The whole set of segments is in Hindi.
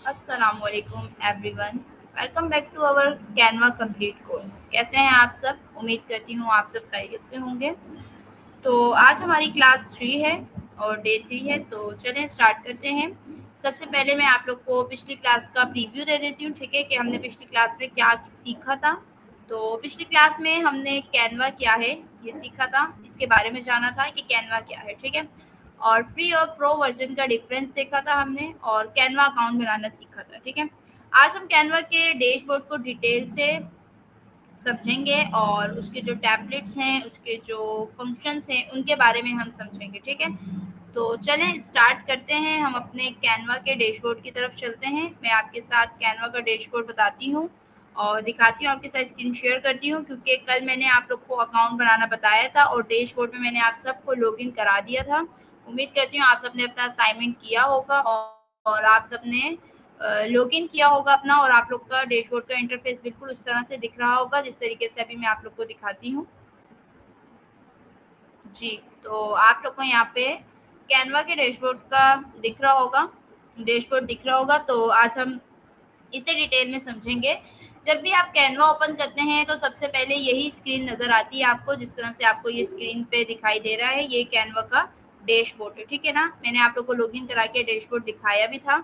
अस्सलामुअलैकुम everyone. Welcome back to our Canva complete course. कैसे हैं आप सब? उम्मीद करती हूँ आप सब खैरियत से होंगे। तो आज हमारी क्लास 3 है और डे 3 है, तो चलें स्टार्ट करते हैं। सबसे पहले मैं आप लोग को पिछली क्लास का प्रीव्यू दे देती हूँ, ठीक है, कि हमने पिछली क्लास में क्या सीखा था। तो पिछली क्लास में हमने कैनवा क्या है ये सीखा था, इसके बारे में जाना था कि कैनवा क्या है, ठीक है। और फ्री और प्रो वर्जन का डिफरेंस देखा था हमने, और कैनवा अकाउंट बनाना सीखा था, ठीक है। आज हम कैनवा के डैशबोर्ड को डिटेल से समझेंगे और उसके जो टैबलेट्स हैं, उसके जो फंक्शंस हैं, उनके बारे में हम समझेंगे, ठीक है। तो चलें स्टार्ट करते हैं। हम अपने कैनवा के डैशबोर्ड की तरफ चलते हैं। मैं आपके साथ कैनवा का डैशबोर्ड बताती हूँ और दिखाती हूँ, आपके साथ स्क्रीन शेयर करती हूँ, क्योंकि कल मैंने आप लोग को अकाउंट बनाना बताया था और डैशबोर्ड में मैंने आप सबको लॉगिन करा दिया था। उम्मीद करती हूँ आप सबने अपना असाइनमेंट किया होगा और आप सबने लॉगिन किया होगा अपना, और आप लोग का डैशबोर्ड का इंटरफेस बिल्कुल उस तरह से दिख रहा होगा जिस तरीके से अभी मैं आप लोग को दिखाती हूँ। जी, तो आप लोग को यहाँ पे कैनवा के डैशबोर्ड का दिख रहा होगा, डैशबोर्ड दिख रहा होगा। तो आज हम इसे डिटेल में समझेंगे। जब भी आप कैनवा ओपन करते हैं तो सबसे पहले यही स्क्रीन नज़र आती है आपको, जिस तरह से आपको ये स्क्रीन पे दिखाई दे रहा है, ये कैनवा का डैशबोर्ड है, ठीक है ना। मैंने आप लोग को लॉगिन करा के डैशबोर्ड दिखाया भी था।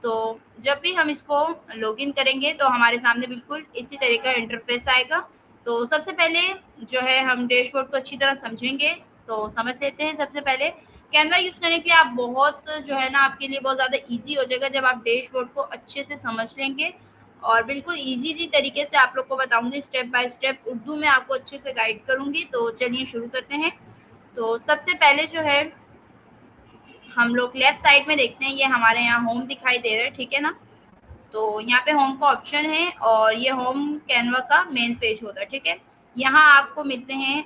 तो जब भी हम इसको लॉगिन करेंगे तो हमारे सामने बिल्कुल इसी तरह का इंटरफेस आएगा। तो सबसे पहले जो है हम डैशबोर्ड को अच्छी तरह समझेंगे। तो समझ लेते हैं। सबसे पहले कैनवा यूज़ करने के लिए आप बहुत जो है ना, आपके लिए बहुत ज़्यादा ईजी हो जाएगा जब आप डैशबोर्ड को अच्छे से समझ लेंगे, और बिल्कुल ईजीली तरीके से आप लोग को बताऊंगी, स्टेप बाय स्टेप उर्दू में आपको अच्छे से गाइड करूंगी। तो चलिए शुरू करते हैं। तो सबसे पहले जो है हम लोग लेफ्ट साइड में देखते हैं, ये हमारे यहाँ होम दिखाई दे रहा है, ठीक है ना। तो यहाँ पे होम का ऑप्शन है और ये होम कैनवा का मेन पेज होता है, ठीक है। यहाँ आपको मिलते हैं,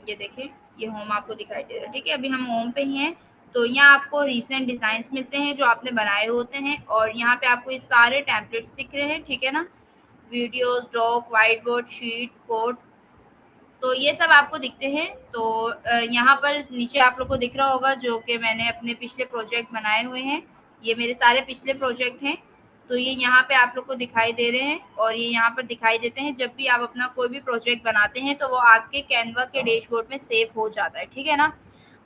ये देखें, ये होम आपको दिखाई दे रहा है, ठीक है। अभी हम होम पे ही हैं। तो यहाँ आपको रिसेंट डिजाइन्स मिलते हैं जो आपने बनाए होते हैं, और यहाँ पे आपको ये सारे टेम्पलेट्स दिख रहे हैं, ठीक है ना। Videos, doc, white board, sheet, code, तो ये सब आपको दिखते हैं। तो यहाँ पर नीचे आप लोग को दिख रहा होगा जो कि मैंने अपने पिछले प्रोजेक्ट बनाए हुए हैं। ये मेरे सारे पिछले प्रोजेक्ट हैं। तो ये यहाँ पे आप लोग को दिखाई दे रहे हैं, और ये यहाँ पर दिखाई देते हैं जब भी आप अपना कोई भी प्रोजेक्ट बनाते हैं तो वो आपके कैनवा के डैशबोर्ड में सेव हो जाता है, ठीक है ना।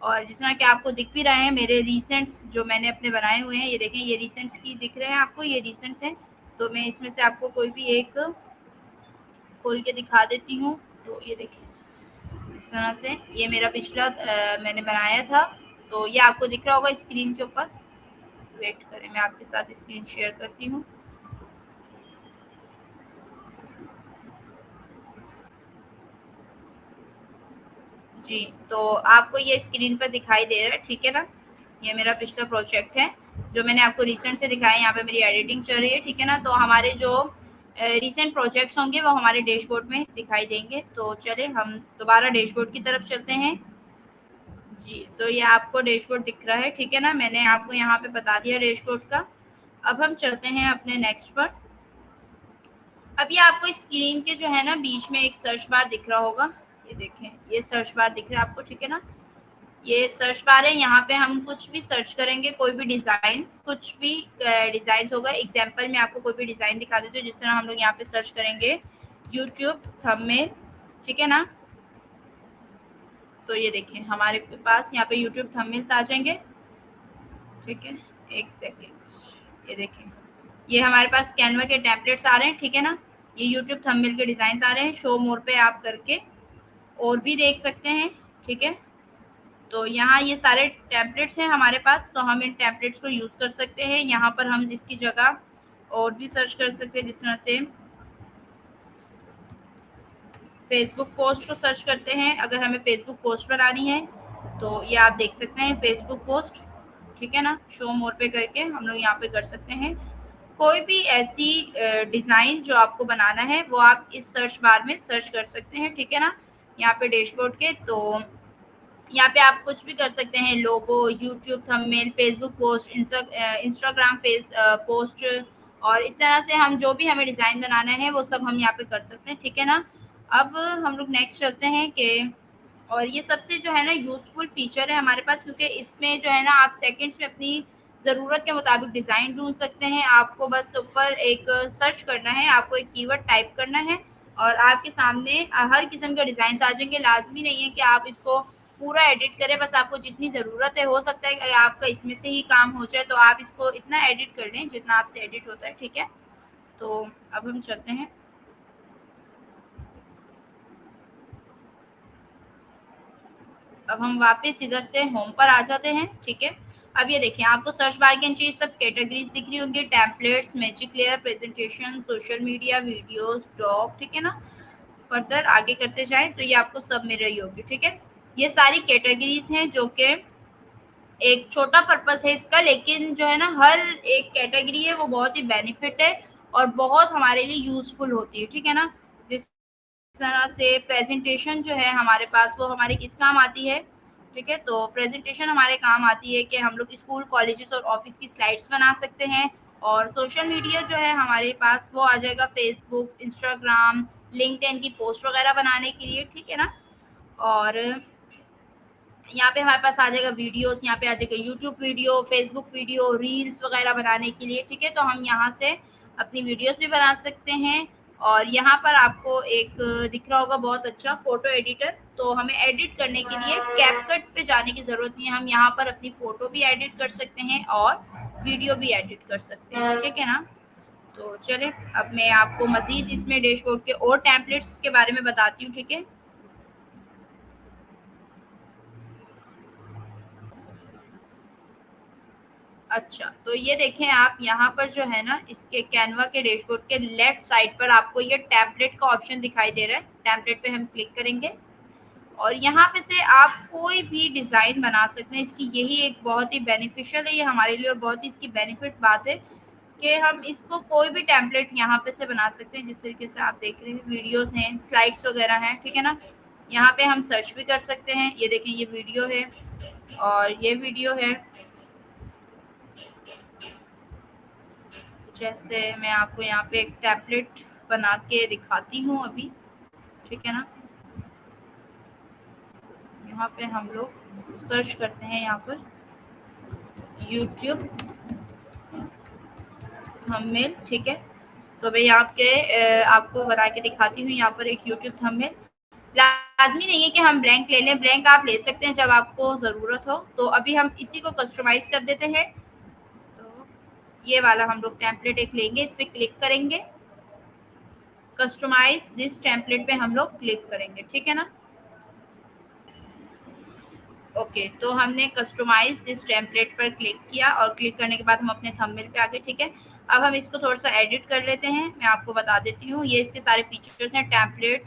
और जिस तरह कि आपको दिख भी रहे हैं मेरे रिसेंट्स जो मैंने अपने बनाए हुए हैं, ये देखें, ये रिसेंट्स की दिख रहे हैं आपको, ये रिसेंट्स हैं। तो मैं इसमें से आपको कोई भी एक खोल के दिखा देती हूँ। तो ये देखिए, इस तरह से ये मेरा पिछला मैंने बनाया था। तो ये आपको दिख रहा होगा स्क्रीन के ऊपर। वेट करें, मैं आपके साथ स्क्रीन शेयर करती हूँ। जी, तो आपको ये स्क्रीन पर दिखाई दे रहा है, ठीक है ना। ये मेरा पिछला प्रोजेक्ट है जो मैंने आपको रिसेंट से दिखाया। यहाँ पे मेरी एडिटिंग चल रही है, ठीक है ना। तो हमारे जो रिसेंट प्रोजेक्ट्स होंगे वो हमारे डैशबोर्ड में दिखाई देंगे। तो चले हम दोबारा डैशबोर्ड की तरफ चलते हैं। जी, तो ये आपको डैशबोर्ड दिख रहा है, ठीक है ना। मैंने आपको यहाँ पे बता दिया डैशबोर्ड का। अब हम चलते हैं अपने नेक्स्ट पर। अब ये आपको स्क्रीन के जो है ना बीच में एक सर्च बार दिख रहा होगा, ये देखें, ये सर्च बार दिख रहा है आपको, ठीक है ना। ये सर्च बार है, यहाँ पे हम कुछ भी सर्च करेंगे, कोई भी डिजाइन्स, कुछ भी डिजाइन होगा। एग्जाम्पल में आपको कोई भी डिजाइन दिखा देती हूँ। जिस तरह हम लोग यहाँ पे सर्च करेंगे यूट्यूब थंबनेल, ठीक है ना। तो ये देखें, हमारे पास यहाँ पे यूट्यूब थंबनेल्स आ जाएंगे, ठीक है। एक सेकेंड, ये देखें, ये हमारे पास कैनवा के टेम्पलेट्स आ रहे हैं, ठीक है ना। ये यूट्यूब थंबनेल के डिजाइन आ रहे हैं। शो मोर पे आप करके और भी देख सकते हैं, ठीक है। तो यहाँ ये सारे टेम्पलेट्स हैं हमारे पास, तो हम इन टेम्पलेट्स को यूज़ कर सकते हैं। यहाँ पर हम इसकी जगह और भी सर्च कर सकते हैं, जिस तरह से फेसबुक पोस्ट को सर्च करते हैं। अगर हमें फेसबुक पोस्ट बनानी है तो ये आप देख सकते हैं फेसबुक पोस्ट, ठीक है ना। शो मोर पे करके हम लोग यहाँ पे कर सकते हैं। कोई भी ऐसी डिज़ाइन जो आपको बनाना है वो आप इस सर्च बार में सर्च कर सकते हैं, ठीक है ना। यहाँ पे डैशबोर्ड के, तो यहाँ पे आप कुछ भी कर सकते हैं, logo, YouTube thumbnail, Facebook post, Instagram face post, और इस तरह से हम जो भी हमें डिज़ाइन बनाना है वो सब हम यहाँ पे कर सकते हैं, ठीक है ना। अब हम लोग नेक्स्ट चलते हैं कि, और ये सबसे जो है ना यूज़फुल फीचर है हमारे पास, क्योंकि इसमें जो है ना आप सेकंड्स में अपनी ज़रूरत के मुताबिक डिज़ाइन ढूँढ सकते हैं। आपको बस ऊपर एक सर्च करना है, आपको एक कीवर्ड टाइप करना है और आपके सामने हर किस्म के डिज़ाइन्स आ जाएँगे। लाज़मी नहीं है कि आप इसको पूरा एडिट करें, बस आपको जितनी ज़रूरत है, हो सकता है कि आपका इसमें से ही काम हो जाए, तो आप इसको इतना एडिट कर लें जितना आपसे एडिट होता है, ठीक है? तो अब हम चलते हैं। अब हम वापस इधर से होम पर आ जाते हैं, ठीक है? अब ये देखिए आपको सर्च बार के नीचे सब कैटेगरीज दिख रही होंगी, templates, magic layer, presentation, social media, videos, dog, ठीक है ना? फर्दर आगे करते जाएं तो ये आपको सब मिल रही होगी, ठीक है? ये सारी कैटेगरीज हैं जो कि एक छोटा पर्पस है इसका, लेकिन जो है ना हर एक कैटेगरी है वो बहुत ही बेनिफिट है और बहुत हमारे लिए यूजफुल होती है, ठीक है ना? जिस तरह से प्रेजेंटेशन जो है हमारे पास वो हमारे किस काम आती है, ठीक है? तो प्रेजेंटेशन हमारे काम आती है कि हम लोग स्कूल कॉलेजेस और ऑफिस की स्लाइड्स बना सकते हैं। और सोशल मीडिया जो है हमारे पास वो आ जाएगा फेसबुक, इंस्टाग्राम, लिंक्डइन की पोस्ट वगैरह बनाने के लिए, ठीक है ना? और यहाँ पे हमारे पास आ जाएगा वीडियोस, यहाँ पे आ जाएगा YouTube video, Facebook video, reels वगैरह बनाने के लिए, ठीक है? तो हम यहाँ से अपनी वीडियोस भी बना सकते हैं। और यहाँ पर आपको एक दिख रहा होगा बहुत अच्छा फोटो एडिटर, तो हमें एडिट करने के लिए कैपकट पे जाने की ज़रूरत नहीं है, हम यहाँ पर अपनी फ़ोटो भी एडिट कर सकते हैं और वीडियो भी एडिट कर सकते हैं, ठीक है ना? तो चलें अब मैं आपको मज़ीद इसमें डैशबोर्ड के और टेम्पलेट्स के बारे में बताती हूँ, ठीक है? अच्छा, तो ये देखें आप यहाँ पर जो है ना इसके कैनवा के डैशबोर्ड के लेफ्ट साइड पर आपको ये टेम्पलेट का ऑप्शन दिखाई दे रहा है। टेम्पलेट पे हम क्लिक करेंगे और यहाँ पे से आप कोई भी डिज़ाइन बना सकते हैं। इसकी यही एक बहुत ही बेनिफिशियल है ये हमारे लिए और बहुत ही इसकी बेनिफिट बात है कि हम इसको कोई भी टेम्पलेट यहाँ पे से बना सकते हैं। जिस तरीके से आप देख रहे हैं वीडियोस हैं, स्लाइड्स वगैरह हैं, ठीक है ना? यहाँ पे हम सर्च भी कर सकते हैं। ये देखें ये वीडियो है और ये वीडियो है। जैसे मैं आपको यहाँ पे एक टैबलेट बना के दिखाती हूँ अभी, ठीक है ना? यहाँ पे हम लोग सर्च करते हैं यहाँ पर यूट्यूब थंबनेल, ठीक है? तो मैं यहाँ के आपको बना के दिखाती हूँ। यहाँ पर एक यूट्यूब थंबनेल, लाजमी नहीं है कि हम ब्लैंक ले लें, ब्लैंक आप ले सकते हैं जब आपको ज़रूरत हो। तो अभी हम इसी को कस्टमाइज कर देते हैं। तो ये वाला हम लोग टेम्पलेट एक लेंगे, इस पर क्लिक करेंगे, कस्टमाइज दिस टेम्पलेट पे हम लोग क्लिक करेंगे, ठीक है ना? ओके, तो हमने कस्टमाइज दिस टेम्पलेट पर क्लिक किया और क्लिक करने के बाद हम अपने थंबनेल पे आ गए, ठीक है? अब हम इसको थोड़ा सा एडिट कर लेते हैं। मैं आपको बता देती हूँ ये इसके सारे फीचर्स हैं। टेम्पलेट,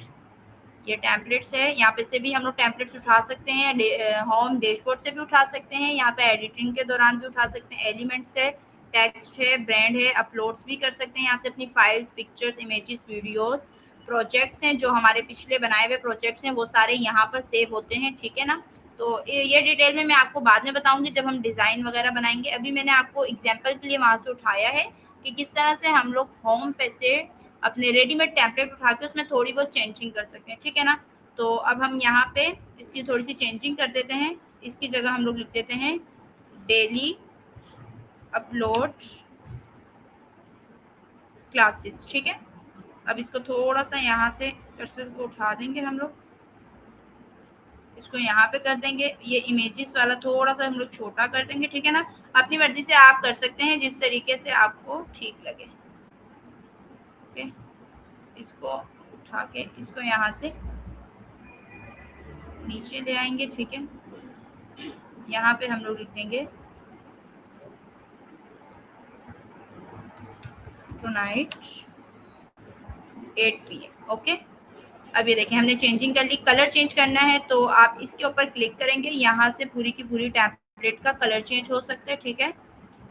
ये टेम्पलेट्स है, यहाँ पे से भी हम लोग टेम्पलेट्स उठा सकते हैं, होम डैशबोर्ड से भी उठा सकते हैं, यहाँ पे एडिटिंग के दौरान भी उठा सकते हैं। एलिमेंट्स है, टेक्स्ट है, ब्रांड है, अपलोड्स भी कर सकते हैं यहाँ से अपनी files, pictures, images, videos, projects हैं जो हमारे पिछले बनाए हुए प्रोजेक्ट्स हैं वो सारे यहाँ पर सेव होते हैं, ठीक है ना? तो ये डिटेल में मैं आपको बाद में बताऊंगी जब हम डिज़ाइन वगैरह बनाएंगे। अभी मैंने आपको एग्जाम्पल के लिए वहाँ से उठाया है कि किस तरह से हम लोग होम पे से अपने रेडीमेड टेम्पलेट उठा के उसमें थोड़ी बहुत चेंजिंग कर सकते हैं, ठीक है ना? तो अब हम यहाँ पे इसकी थोड़ी सी चेंजिंग कर देते हैं। इसकी जगह हम लोग लिख देते हैं डेली अपलोड क्लासेस, ठीक है? अब इसको थोड़ा सा यहाँ से कर्सर को उठा देंगे हम लोग, इसको यहाँ पे कर देंगे। ये इमेजेस वाला थोड़ा सा हम लोग छोटा कर देंगे, ठीक है ना? अपनी मर्जी से आप कर सकते हैं जिस तरीके से आपको ठीक लगे। ओके, इसको उठा के इसको यहाँ से नीचे ले आएंगे, ठीक है? यहाँ पे हम लोग लिख देंगे टुनाइट 8 PM, ओके? अब ये देखें हमने चेंजिंग कर ली। कलर चेंज करना है तो आप इसके ऊपर क्लिक करेंगे, यहाँ से पूरी की पूरी टेम्पलेट का कलर चेंज हो सकता है, ठीक है?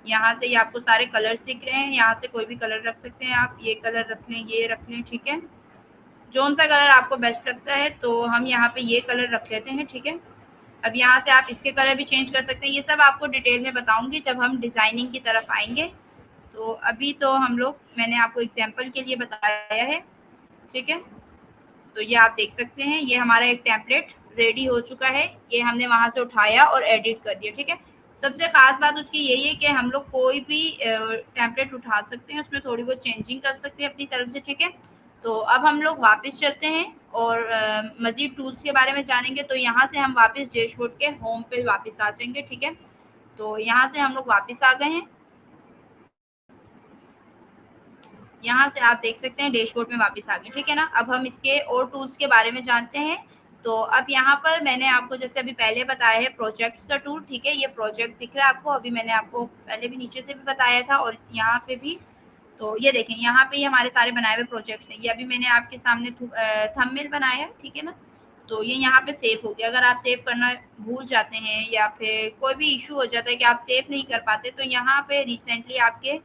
यहाँ से ये आपको सारे कलर्स दिख रहे हैं, यहाँ से कोई भी कलर रख सकते हैं आप। ये कलर रख लें, ये रख लें, ठीक है? जौन सा कलर आपको बेस्ट लगता है तो हम यहाँ पे ये कलर रख लेते हैं, ठीक है? अब यहाँ से आप इसके कलर भी चेंज कर सकते हैं। ये सब आपको डिटेल में बताऊंगी जब हम डिज़ाइनिंग की तरफ आएंगे। तो अभी तो हम लोग, मैंने आपको एग्जाम्पल के लिए बताया है, ठीक है? तो ये आप देख सकते हैं ये हमारा एक टेम्पलेट रेडी हो चुका है। ये हमने वहाँ से उठाया और एडिट कर दिया, ठीक है? सबसे खास बात उसकी यही है कि हम लोग कोई भी टेम्पलेट उठा सकते हैं, उसमें थोड़ी बहुत चेंजिंग कर सकते हैं अपनी तरफ से, ठीक है। तो अब हम लोग वापस चलते हैं और मज़ीद टूल्स के बारे में जानेंगे। तो यहाँ से हम वापस डैशबोर्ड के होम पे वापस आ जाएंगे, ठीक है। तो यहाँ से हम लोग वापस आ गए हैं, यहाँ से आप देख सकते हैं डैशबोर्ड में वापस आ गए, ठीक है ना। अब हम इसके और टूल्स के बारे में जानते हैं। तो अब यहाँ पर मैंने आपको जैसे अभी पहले बताया है प्रोजेक्ट्स का टूल, ठीक है। ये प्रोजेक्ट दिख रहा है आपको, अभी मैंने आपको पहले भी नीचे से भी बताया था और यहाँ पे भी। तो ये देखें, यहाँ पे ये हमारे सारे बनाए हुए प्रोजेक्ट्स हैं। ये अभी मैंने आपके सामने थंबनेल बनाया है, ठीक है ना। तो ये यहाँ पे सेव हो गया। अगर आप सेव करना भूल जाते हैं या फिर कोई भी इशू हो जाता है कि आप सेव नहीं कर पाते, तो यहाँ पे रिसेंटली आपके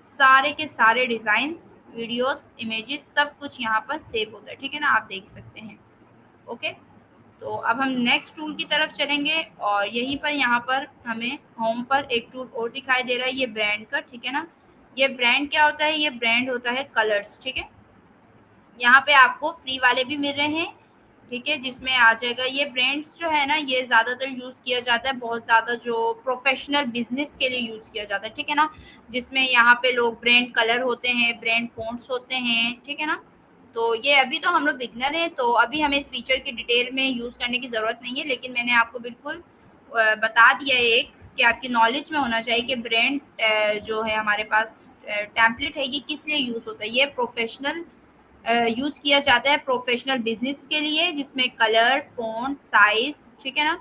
सारे के सारे डिज़ाइंस, वीडियोस, इमेजेस सब कुछ यहाँ पर सेव होता है, ठीक है ना। आप देख सकते हैं, ओके। तो अब हम नेक्स्ट टूल की तरफ चलेंगे और यहीं पर यहाँ पर हमें होम पर एक टूल और दिखाई दे रहा है, ये ब्रांड का, ठीक है ना। ये ब्रांड क्या होता है? ये ब्रांड होता है कलर्स, ठीक है। यहाँ पे आपको फ्री वाले भी मिल रहे हैं, ठीक है, जिसमें आ जाएगा। ये ब्रांड्स जो है ना, ये ज़्यादातर यूज़ किया जाता है बहुत ज़्यादा, जो प्रोफेशनल बिजनेस के लिए यूज़ किया जाता है, ठीक है ना। जिसमें यहाँ पे लोग ब्रांड कलर होते हैं, ब्रांड फ़ॉन्ट्स होते हैं, ठीक है ना। तो ये अभी तो हम लोग बिगनर हैं, तो अभी हमें इस फीचर की डिटेल में यूज़ करने की ज़रूरत नहीं है, लेकिन मैंने आपको बिल्कुल बता दिया है एक, कि आपकी नॉलेज में होना चाहिए कि ब्रांड जो है हमारे पास टेम्पलेट है, ये किस लिए यूज़ होता है। ये प्रोफेशनल यूज़ किया जाता है प्रोफेशनल बिजनेस के लिए, जिसमें कलर, फ़ॉन्ट, साइज़, ठीक है ना,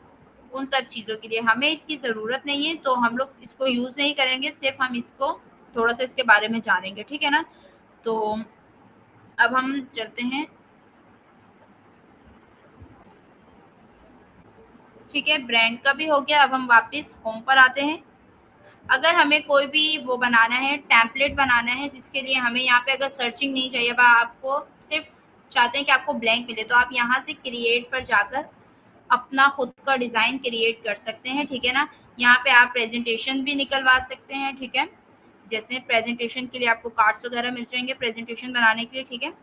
उन सब चीज़ों के लिए हमें इसकी ज़रूरत नहीं है, तो हम लोग इसको यूज़ नहीं करेंगे, सिर्फ हम इसको थोड़ा सा इसके बारे में जानेंगे, ठीक है ना। तो अब हम चलते हैं, ठीक है, ब्रांड का भी हो गया। अब हम वापस होम पर आते हैं। अगर हमें कोई भी वो बनाना है, टेम्पलेट बनाना है, जिसके लिए हमें यहाँ पे अगर सर्चिंग नहीं चाहिए, आपको सिर्फ चाहते हैं कि आपको ब्लैंक मिले, तो आप यहाँ से क्रिएट पर जाकर अपना खुद का डिज़ाइन क्रिएट कर सकते हैं, ठीक है ना। यहाँ पे आप प्रेजेंटेशन भी निकलवा सकते हैं, ठीक है। जैसे प्रेजेंटेशन के लिए आपको कार्ड्स वगैरह मिल जाएंगे प्रेजेंटेशन बनाने के लिए, ठीक है।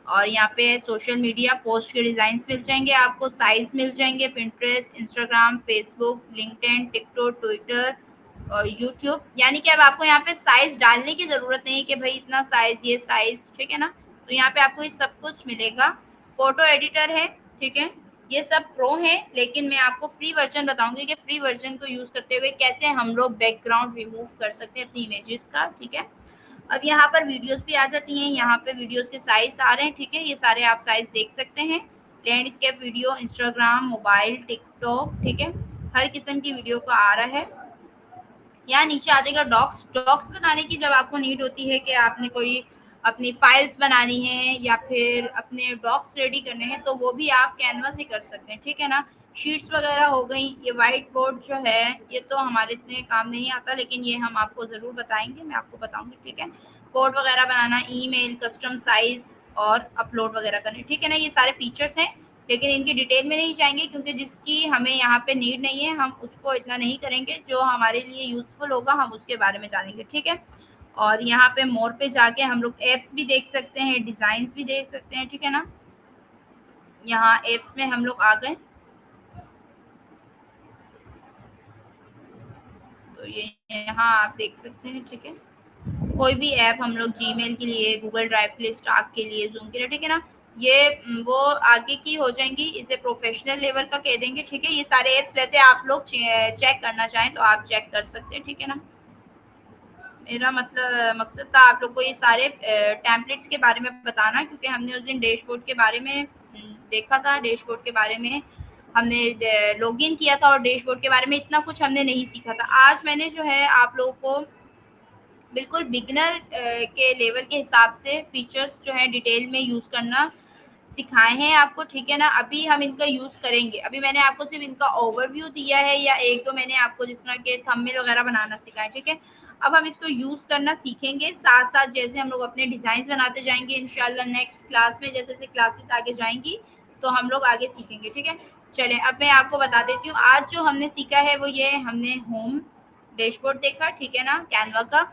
और यहाँ पे सोशल मीडिया पोस्ट के डिज़ाइंस मिल जाएंगे आपको, साइज मिल जाएंगे, Pinterest, Instagram, Facebook, LinkedIn, TikTok, Twitter और यूट्यूब। यानी कि अब आपको यहाँ पे साइज डालने की ज़रूरत नहीं है कि भाई इतना साइज, ये साइज, ठीक है ना। तो यहाँ पे आपको ये सब कुछ मिलेगा। फोटो एडिटर है, ठीक है। ये सब प्रो है, लेकिन मैं आपको फ्री वर्जन बताऊंगी कि फ्री वर्जन को यूज़ करते हुए कैसे हम लोग बैकग्राउंड रिमूव कर सकते हैं अपनी इमेजेस का, ठीक है। अब यहाँ पर वीडियोस भी आ जाती हैं, यहाँ पे वीडियोस के साइज आ रहे हैं, ठीक है। ये सारे आप साइज देख सकते हैं। Landscape video, Instagram, mobile, TikTok, ठीक है, हर किस्म की वीडियो का आ रहा है। यहाँ नीचे आ जाएगा डॉक्स। डॉक्स बनाने की जब आपको नीड होती है कि आपने कोई अपनी फाइल्स बनानी है या फिर अपने डॉक्स रेडी करने हैं, तो वो भी आप कैनवा से कर सकते हैं, ठीक है ना। शीट्स वगैरह हो गई। ये वाइट बोर्ड जो है, ये तो हमारे इतने काम नहीं आता, लेकिन ये हम आपको ज़रूर बताएंगे, मैं आपको बताऊंगी, ठीक है। कोड वगैरह बनाना, ईमेल, कस्टम साइज और अपलोड वगैरह करने, ठीक है ना। ये सारे फीचर्स हैं, लेकिन इनकी डिटेल में नहीं जाएंगे, क्योंकि जिसकी हमें यहाँ पे नीड नहीं है, हम उसको इतना नहीं करेंगे। जो हमारे लिए यूज़फुल होगा हम उसके बारे में जानेंगे, ठीक है। और यहाँ पे मोर पे जाके हम लोग एप्स भी देख सकते हैं, डिज़ाइंस भी देख सकते हैं, ठीक है ना। यहाँ एप्स में हम लोग आ गए, तो ये यहाँ आप देख सकते हैं, ठीक है। कोई भी ऐप हम लोग जीमेल के लिए, गूगल ड्राइव के लिए, स्टार्क के लिए, जूम के लिए, ठीक है ना। ये वो आगे की हो जाएंगी, इसे प्रोफेशनल लेवल का कह देंगे, ठीक है। ये सारे एप्स वैसे आप लोग चेक करना चाहें तो आप चेक कर सकते हैं, ठीक है ना। मेरा मतलब मकसद था आप लोग को ये सारे टेम्पलेट्स के बारे में बताना, क्योंकि हमने उस दिन डैशबोर्ड के बारे में देखा था। डैशबोर्ड के बारे में हमने लॉगिन किया था और डैशबोर्ड के बारे में इतना कुछ हमने नहीं सीखा था। आज मैंने जो है आप लोगों को बिल्कुल बिगिनर के लेवल के हिसाब से फीचर्स जो है डिटेल में यूज़ करना सिखाए हैं आपको, ठीक है ना। अभी हम इनका यूज़ करेंगे। अभी मैंने आपको सिर्फ इनका ओवरव्यू दिया है, या एक दो मैंने आपको जिस तरह के थंबनेल वगैरह बनाना सिखाया, ठीक है। अब हम इसको यूज़ करना सीखेंगे साथ साथ, जैसे हम लोग अपने डिज़ाइन बनाते जाएंगे इंशाल्लाह नेक्स्ट क्लास में, जैसे जैसे क्लासेस आगे जाएंगी तो हम लोग आगे सीखेंगे, ठीक है। चलें, अब मैं आपको बता देती हूँ आज जो हमने सीखा है वो ये, हमने होम डैशबोर्ड देखा, ठीक है ना, कैनवा का।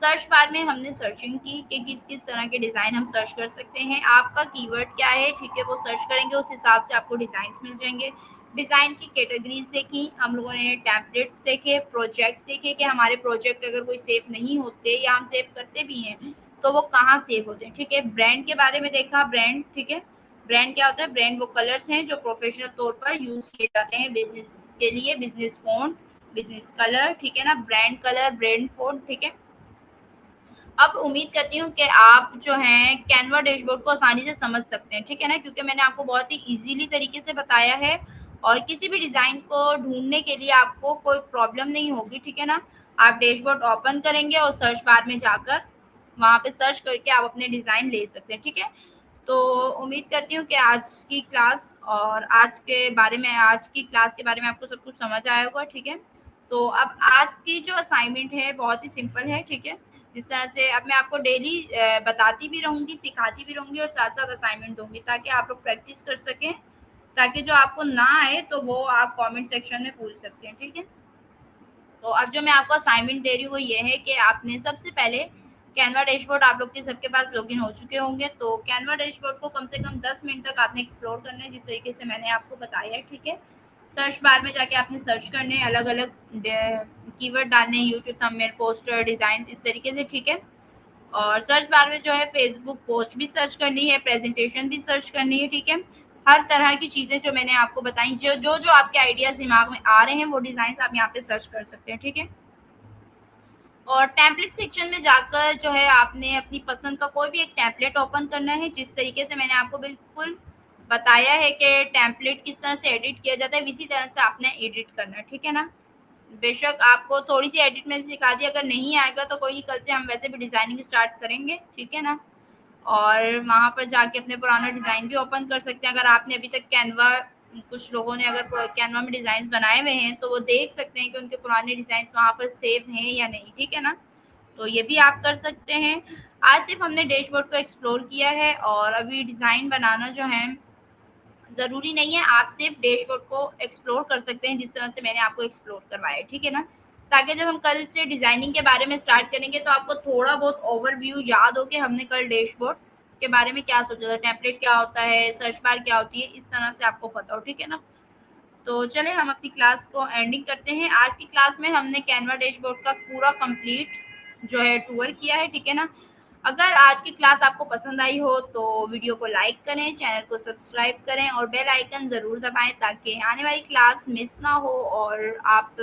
सर्च बार में हमने सर्चिंग की कि किस किस तरह के डिज़ाइन हम सर्च कर सकते हैं। आपका कीवर्ड क्या है, ठीक है, वो सर्च करेंगे, उस हिसाब से आपको डिज़ाइंस मिल जाएंगे। डिज़ाइन की कैटेगरीज देखी, हम लोगों ने टेम्पलेट्स देखे, प्रोजेक्ट देखे कि हमारे प्रोजेक्ट अगर कोई सेव नहीं होते या हम सेव करते भी हैं तो वो कहाँ सेव होते हैं, ठीक है। ब्रांड के बारे में देखा, ब्रांड, ठीक है। ब्रांड क्या होता है? ब्रांड वो कलर्स हैं जो प्रोफेशनल तौर पर यूज किए जाते हैं बिजनेस के लिए, बिजनेस फ़ॉन्ट, बिजनेस कलर, ठीक है ना, ब्रांड कलर, ब्रांड फ़ॉन्ट, ठीक है। अब उम्मीद करती हूँ कि आप जो हैं कैनवा डैशबोर्ड को आसानी से समझ सकते हैं, ठीक है ना, क्योंकि मैंने आपको बहुत ही इजीली तरीके से बताया है और किसी भी डिज़ाइन को ढूंढने के लिए आपको कोई प्रॉब्लम नहीं होगी, ठीक है ना। आप डैशबोर्ड ओपन करेंगे और सर्च बार में जाकर वहाँ पे सर्च करके आप अपने डिज़ाइन ले सकते हैं, ठीक है। तो उम्मीद करती हूँ कि आज की क्लास और आज की क्लास के बारे में आपको सब कुछ समझ आया होगा, ठीक है। तो अब आज की जो असाइनमेंट है बहुत ही सिंपल है, ठीक है। जिस तरह से अब मैं आपको डेली बताती भी रहूँगी, सिखाती भी रहूँगी और साथ-साथ असाइनमेंट दूँगी ताकि आप लोग प्रैक्टिस कर सकें, ताकि जो आपको ना आए तो वो आप कमेंट सेक्शन में पूछ सकते हैं, ठीक है। तो अब जो मैं आपको असाइनमेंट दे रही हूँ वो ये है कि आपने सबसे पहले कैनवा डैशबोर्ड, आप लोग के सबके पास लॉगिन हो चुके होंगे, तो कैनवा डैशबोर्ड को कम से कम 10 मिनट तक आपने एक्सप्लोर करना है जिस तरीके से मैंने आपको बताया है, ठीक है। सर्च बार में जाके आपने सर्च करने हैं, अलग-अलग कीवर्ड डालने हैं, यूट्यूब थंबनेल, पोस्टर, डिज़ाइन, इस तरीके से, ठीक है। और सर्च बार में जो है फेसबुक पोस्ट भी सर्च करनी है, प्रेजेंटेशन भी सर्च करनी है, ठीक है। हर तरह की चीज़ें जो मैंने आपको बताई, जो आपके आइडियाज़ दिमाग में आ रहे हैं वो डिज़ाइंस आप यहाँ पे सर्च कर सकते हैं, ठीक है। और टेम्पलेट सेक्शन में जाकर जो है आपने अपनी पसंद का कोई भी एक टेम्पलेट ओपन करना है, जिस तरीके से मैंने आपको बिल्कुल बताया है कि टेम्पलेट किस तरह से एडिट किया जाता है, इसी तरह से आपने एडिट करना है, ठीक है ना। बेशक आपको थोड़ी सी एडिट मैंने सिखा दी, अगर नहीं आएगा तो कोई नहीं, कल से हम वैसे भी डिज़ाइनिंग स्टार्ट करेंगे, ठीक है ना। और वहाँ पर जाके अपने पुराना डिज़ाइन भी ओपन कर सकते हैं। अगर आपने अभी तक कैनवा, कुछ लोगों ने अगर कैनवा में डिज़ाइन बनाए हुए हैं तो वो देख सकते हैं कि उनके पुराने डिज़ाइन वहाँ पर सेव हैं या नहीं, ठीक है ना। तो ये भी आप कर सकते हैं। आज सिर्फ हमने डैशबोर्ड को एक्सप्लोर किया है और अभी डिज़ाइन बनाना जो है ज़रूरी नहीं है, आप सिर्फ डैशबोर्ड को एक्सप्लोर कर सकते हैं जिस तरह से मैंने आपको एक्सप्लोर करवाया है, ठीक है ना। ताकि जब हम कल से डिज़ाइनिंग के बारे में स्टार्ट करेंगे तो आपको थोड़ा बहुत ओवरव्यू याद हो कि हमने कल डैशबोर्ड के बारे में क्या सोचा था, टेम्पलेट क्या होता है, सर्च बार क्या होती है, इस तरह से आपको पता हो, ठीक है ना। तो चलें हम अपनी क्लास को एंडिंग करते हैं। आज की क्लास में हमने कैनवा डैशबोर्ड का पूरा कंप्लीट जो है टूर किया है, ठीक है ना। अगर आज की क्लास आपको पसंद आई हो तो वीडियो को लाइक करें, चैनल को सब्सक्राइब करें और बेल आइकन ज़रूर दबाएं ताकि आने वाली क्लास मिस ना हो और आप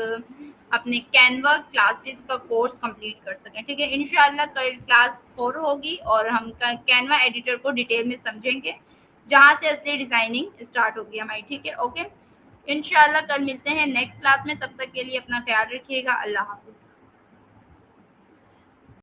अपने कैनवा क्लासेस का कोर्स कंप्लीट कर सकें, ठीक है। इंशाल्लाह कल क्लास 4 होगी और हम कैनवा एडिटर को डिटेल में समझेंगे, जहाँ से असली डिज़ाइनिंग स्टार्ट होगी हमारी, ठीक है। ओके, इंशाल्लाह कल मिलते हैं नेक्स्ट क्लास में, तब तक के लिए अपना ख्याल रखिएगा। अल्लाह हाफ़िज़।